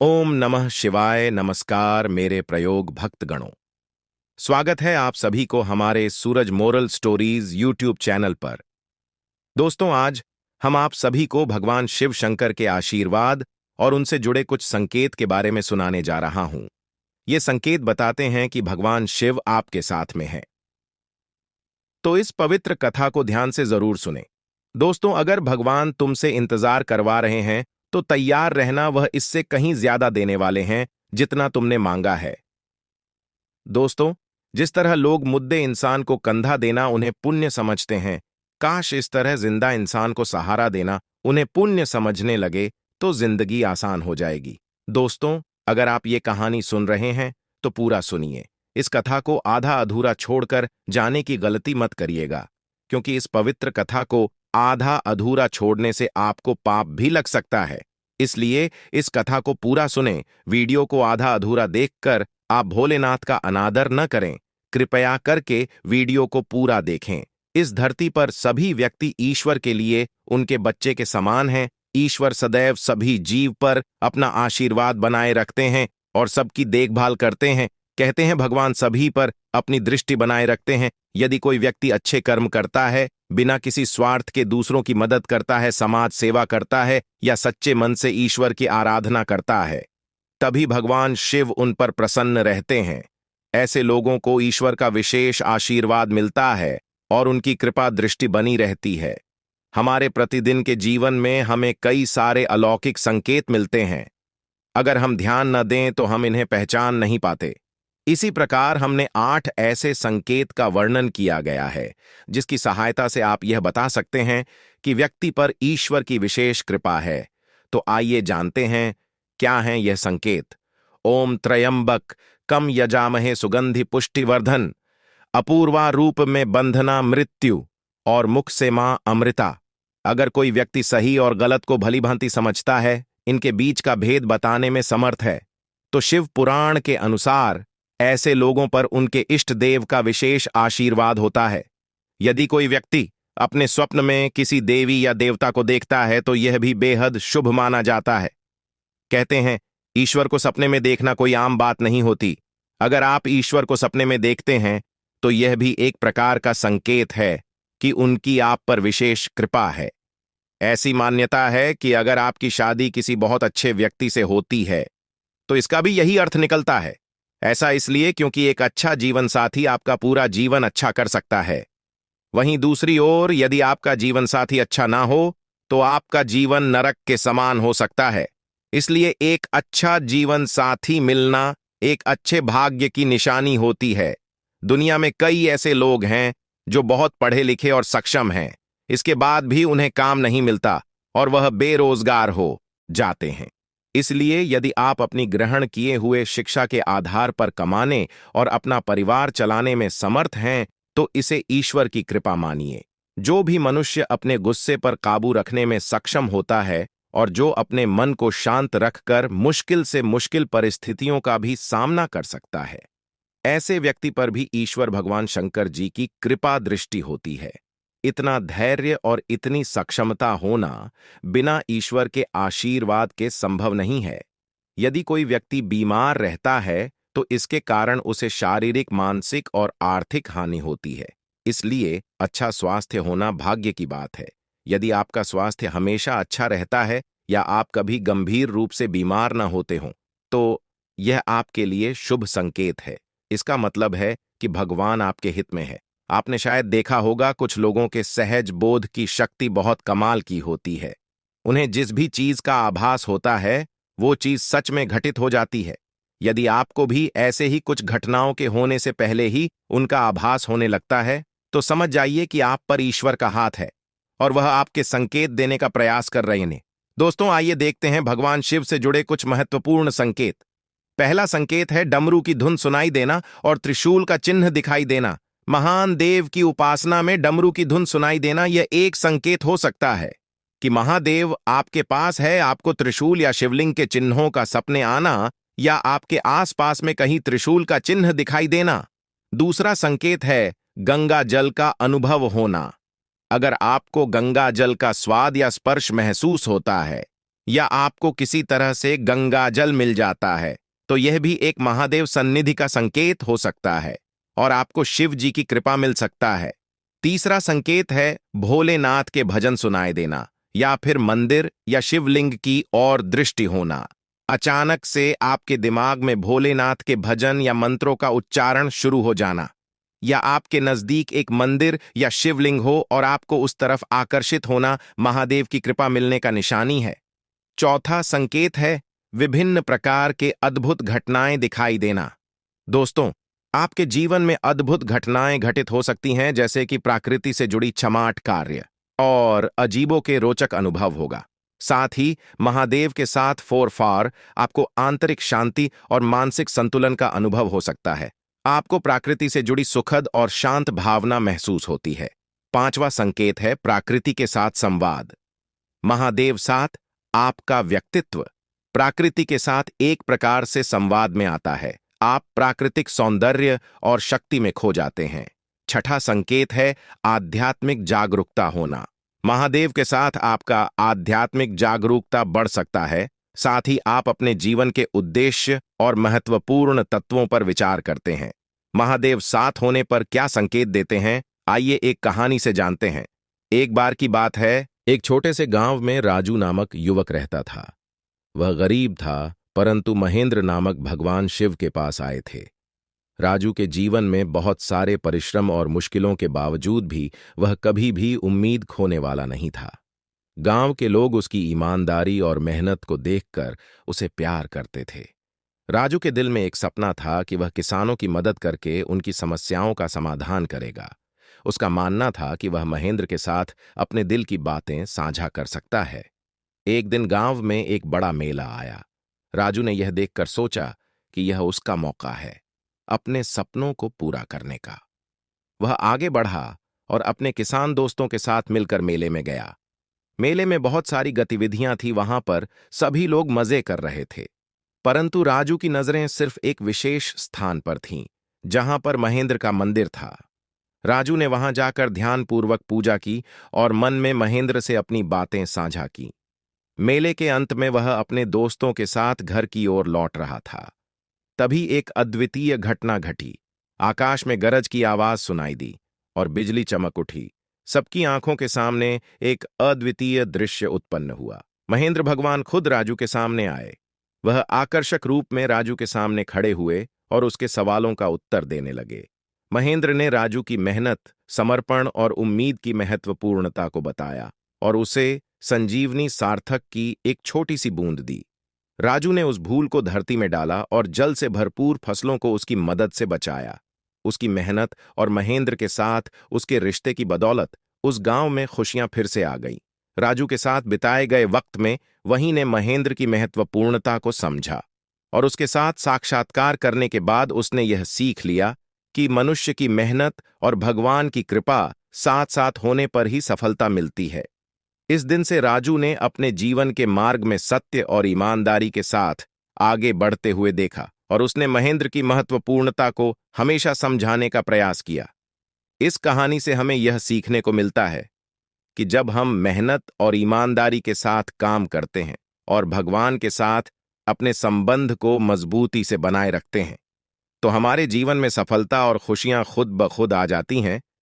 ओम नमः शिवाय। नमस्कार मेरे प्रयोग भक्तगणों। स्वागत है आप सभी को हमारे सूरज मोरल स्टोरीज यूट्यूब चैनल पर। दोस्तों, आज हम आप सभी को भगवान शिव शंकर के आशीर्वाद और उनसे जुड़े कुछ संकेत के बारे में सुनाने जा रहा हूं। ये संकेत बताते हैं कि भगवान शिव आपके साथ में है। तो इस पवित्र कथा को ध्यान से जरूर सुने। दोस्तों, अगर भगवान तुमसे इंतजार करवा रहे हैं तो तैयार रहना, वह इससे कहीं ज्यादा देने वाले हैं जितना तुमने मांगा है। दोस्तों, जिस तरह लोग मुद्दे इंसान को कंधा देना उन्हें पुण्य समझते हैं, काश इस तरह जिंदा इंसान को सहारा देना उन्हें पुण्य समझने लगे तो जिंदगी आसान हो जाएगी। दोस्तों, अगर आप ये कहानी सुन रहे हैं तो पूरा सुनिए। इस कथा को आधा अधूरा छोड़कर जाने की गलती मत करिएगा, क्योंकि इस पवित्र कथा को आधा अधूरा छोड़ने से आपको पाप भी लग सकता है। इसलिए इस कथा को पूरा सुने। वीडियो को आधा अधूरा देखकर आप भोलेनाथ का अनादर न करें। कृपया करके वीडियो को पूरा देखें। इस धरती पर सभी व्यक्ति ईश्वर के लिए उनके बच्चे के समान हैं। ईश्वर सदैव सभी जीव पर अपना आशीर्वाद बनाए रखते हैं और सबकी देखभाल करते हैं। कहते हैं भगवान सभी पर अपनी दृष्टि बनाए रखते हैं। यदि कोई व्यक्ति अच्छे कर्म करता है, बिना किसी स्वार्थ के दूसरों की मदद करता है, समाज सेवा करता है या सच्चे मन से ईश्वर की आराधना करता है, तभी भगवान शिव उन पर प्रसन्न रहते हैं। ऐसे लोगों को ईश्वर का विशेष आशीर्वाद मिलता है और उनकी कृपा दृष्टि बनी रहती है। हमारे प्रतिदिन के जीवन में हमें कई सारे अलौकिक संकेत मिलते हैं। अगर हम ध्यान न दें तो हम इन्हें पहचान नहीं पाते। इसी प्रकार हमने 8 ऐसे संकेत का वर्णन किया गया है जिसकी सहायता से आप यह बता सकते हैं कि व्यक्ति पर ईश्वर की विशेष कृपा है। तो आइए जानते हैं क्या हैं यह संकेत। ओम त्रयंबक कम यजामहे सुगंधि पुष्टिवर्धन, अपूर्वा रूप में बंधना मृत्यु और मुख से मां अमृता। अगर कोई व्यक्ति सही और गलत को भली भांति समझता है, इनके बीच का भेद बताने में समर्थ है, तो शिव पुराण के अनुसार ऐसे लोगों पर उनके इष्ट देव का विशेष आशीर्वाद होता है। यदि कोई व्यक्ति अपने स्वप्न में किसी देवी या देवता को देखता है तो यह भी बेहद शुभ माना जाता है। कहते हैं ईश्वर को सपने में देखना कोई आम बात नहीं होती। अगर आप ईश्वर को सपने में देखते हैं तो यह भी एक प्रकार का संकेत है कि उनकी आप पर विशेष कृपा है। ऐसी मान्यता है कि अगर आपकी शादी किसी बहुत अच्छे व्यक्ति से होती है तो इसका भी यही अर्थ निकलता है। ऐसा इसलिए क्योंकि एक अच्छा जीवन साथी आपका पूरा जीवन अच्छा कर सकता है। वहीं दूसरी ओर यदि आपका जीवन साथी अच्छा ना हो तो आपका जीवन नरक के समान हो सकता है। इसलिए एक अच्छा जीवन साथी मिलना एक अच्छे भाग्य की निशानी होती है। दुनिया में कई ऐसे लोग हैं जो बहुत पढ़े लिखे और सक्षम हैं, इसके बाद भी उन्हें काम नहीं मिलता और वह बेरोजगार हो जाते हैं। इसलिए यदि आप अपनी ग्रहण किए हुए शिक्षा के आधार पर कमाने और अपना परिवार चलाने में समर्थ हैं तो इसे ईश्वर की कृपा मानिए। जो भी मनुष्य अपने गुस्से पर काबू रखने में सक्षम होता है और जो अपने मन को शांत रखकर मुश्किल से मुश्किल परिस्थितियों का भी सामना कर सकता है, ऐसे व्यक्ति पर भी ईश्वर भगवान शंकर जी की कृपा दृष्टि होती है। इतना धैर्य और इतनी सक्षमता होना बिना ईश्वर के आशीर्वाद के संभव नहीं है। यदि कोई व्यक्ति बीमार रहता है तो इसके कारण उसे शारीरिक, मानसिक और आर्थिक हानि होती है। इसलिए अच्छा स्वास्थ्य होना भाग्य की बात है। यदि आपका स्वास्थ्य हमेशा अच्छा रहता है या आप कभी गंभीर रूप से बीमार न होते हों तो यह आपके लिए शुभ संकेत है। इसका मतलब है कि भगवान आपके हित में है। आपने शायद देखा होगा कुछ लोगों के सहज बोध की शक्ति बहुत कमाल की होती है। उन्हें जिस भी चीज का आभास होता है वो चीज सच में घटित हो जाती है। यदि आपको भी ऐसे ही कुछ घटनाओं के होने से पहले ही उनका आभास होने लगता है तो समझ जाइए कि आप पर ईश्वर का हाथ है और वह आपके संकेत देने का प्रयास कर रहे हैं। दोस्तों, आइए देखते हैं भगवान शिव से जुड़े कुछ महत्वपूर्ण संकेत। पहला संकेत है डमरू की धुन सुनाई देना और त्रिशूल का चिन्ह दिखाई देना। महान देव की उपासना में डमरू की धुन सुनाई देना यह एक संकेत हो सकता है कि महादेव आपके पास है। आपको त्रिशूल या शिवलिंग के चिन्हों का सपने आना या आपके आसपास में कहीं त्रिशूल का चिन्ह दिखाई देना। दूसरा संकेत है गंगा जल का अनुभव होना। अगर आपको गंगा जल का स्वाद या स्पर्श महसूस होता है या आपको किसी तरह से गंगा जल मिल जाता है तो यह भी एक महादेव सन्निधि का संकेत हो सकता है और आपको शिव जी की कृपा मिल सकता है। तीसरा संकेत है भोलेनाथ के भजन सुनाई देना या फिर मंदिर या शिवलिंग की ओर दृष्टि होना। अचानक से आपके दिमाग में भोलेनाथ के भजन या मंत्रों का उच्चारण शुरू हो जाना, या आपके नजदीक एक मंदिर या शिवलिंग हो और आपको उस तरफ आकर्षित होना महादेव की कृपा मिलने का निशानी है। चौथा संकेत है विभिन्न प्रकार के अद्भुत घटनाएं दिखाई देना। दोस्तों, आपके जीवन में अद्भुत घटनाएं घटित हो सकती हैं, जैसे कि प्रकृति से जुड़ी छमाट कार्य और अजीबों के रोचक अनुभव होगा। साथ ही महादेव के साथ फोरफार आपको आंतरिक शांति और मानसिक संतुलन का अनुभव हो सकता है। आपको प्रकृति से जुड़ी सुखद और शांत भावना महसूस होती है। पांचवा संकेत है प्रकृति के साथ संवाद। महादेव साथ आपका व्यक्तित्व प्रकृति के साथ एक प्रकार से संवाद में आता है। आप प्राकृतिक सौंदर्य और शक्ति में खो जाते हैं। छठा संकेत है आध्यात्मिक जागरूकता होना। महादेव के साथ आपका आध्यात्मिक जागरूकता बढ़ सकता है। साथ ही आप अपने जीवन के उद्देश्य और महत्वपूर्ण तत्वों पर विचार करते हैं। महादेव साथ होने पर क्या संकेत देते हैं, आइए एक कहानी से जानते हैं। एक बार की बात है, एक छोटे से गांव में राजू नामक युवक रहता था। वह गरीब था, परंतु महेंद्र नामक भगवान शिव के पास आए थे। राजू के जीवन में बहुत सारे परिश्रम और मुश्किलों के बावजूद भी वह कभी भी उम्मीद खोने वाला नहीं था। गांव के लोग उसकी ईमानदारी और मेहनत को देखकर उसे प्यार करते थे। राजू के दिल में एक सपना था कि वह किसानों की मदद करके उनकी समस्याओं का समाधान करेगा। उसका मानना था कि वह महेंद्र के साथ अपने दिल की बातें साझा कर सकता है। एक दिन गांव में एक बड़ा मेला आया। राजू ने यह देखकर सोचा कि यह उसका मौका है अपने सपनों को पूरा करने का। वह आगे बढ़ा और अपने किसान दोस्तों के साथ मिलकर मेले में गया। मेले में बहुत सारी गतिविधियां थी, वहां पर सभी लोग मजे कर रहे थे। परंतु राजू की नजरें सिर्फ एक विशेष स्थान पर थीं, जहां पर महेंद्र का मंदिर था। राजू ने वहां जाकर ध्यानपूर्वक पूजा की और मन में महेंद्र से अपनी बातें साझा की। मेले के अंत में वह अपने दोस्तों के साथ घर की ओर लौट रहा था। तभी एक अद्वितीय घटना घटी। आकाश में गरज की आवाज सुनाई दी और बिजली चमक उठी। सबकी आंखों के सामने एक अद्वितीय दृश्य उत्पन्न हुआ। महेंद्र भगवान खुद राजू के सामने आए। वह आकर्षक रूप में राजू के सामने खड़े हुए और उसके सवालों का उत्तर देने लगे। महेंद्र ने राजू की मेहनत, समर्पण और उम्मीद की महत्वपूर्णता को बताया और उसे संजीवनी सार्थक की एक छोटी सी बूंद दी। राजू ने उस भूल को धरती में डाला और जल से भरपूर फसलों को उसकी मदद से बचाया। उसकी मेहनत और महेंद्र के साथ उसके रिश्ते की बदौलत उस गांव में खुशियां फिर से आ गईं। राजू के साथ बिताए गए वक्त में वहीं ने महेंद्र की महत्वपूर्णता को समझा और उसके साथ साक्षात्कार करने के बाद उसने यह सीख लिया कि मनुष्य की मेहनत और भगवान की कृपा साथ साथ होने पर ही सफलता मिलती है। इस दिन से राजू ने अपने जीवन के मार्ग में सत्य और ईमानदारी के साथ आगे बढ़ते हुए देखा और उसने महेंद्र की महत्वपूर्णता को हमेशा समझाने का प्रयास किया। इस कहानी से हमें यह सीखने को मिलता है कि जब हम मेहनत और ईमानदारी के साथ काम करते हैं और भगवान के साथ अपने संबंध को मजबूती से बनाए रखते हैं, तो हमारे जीवन में सफलता और खुशियां खुद ब खुद आ जाती हैं।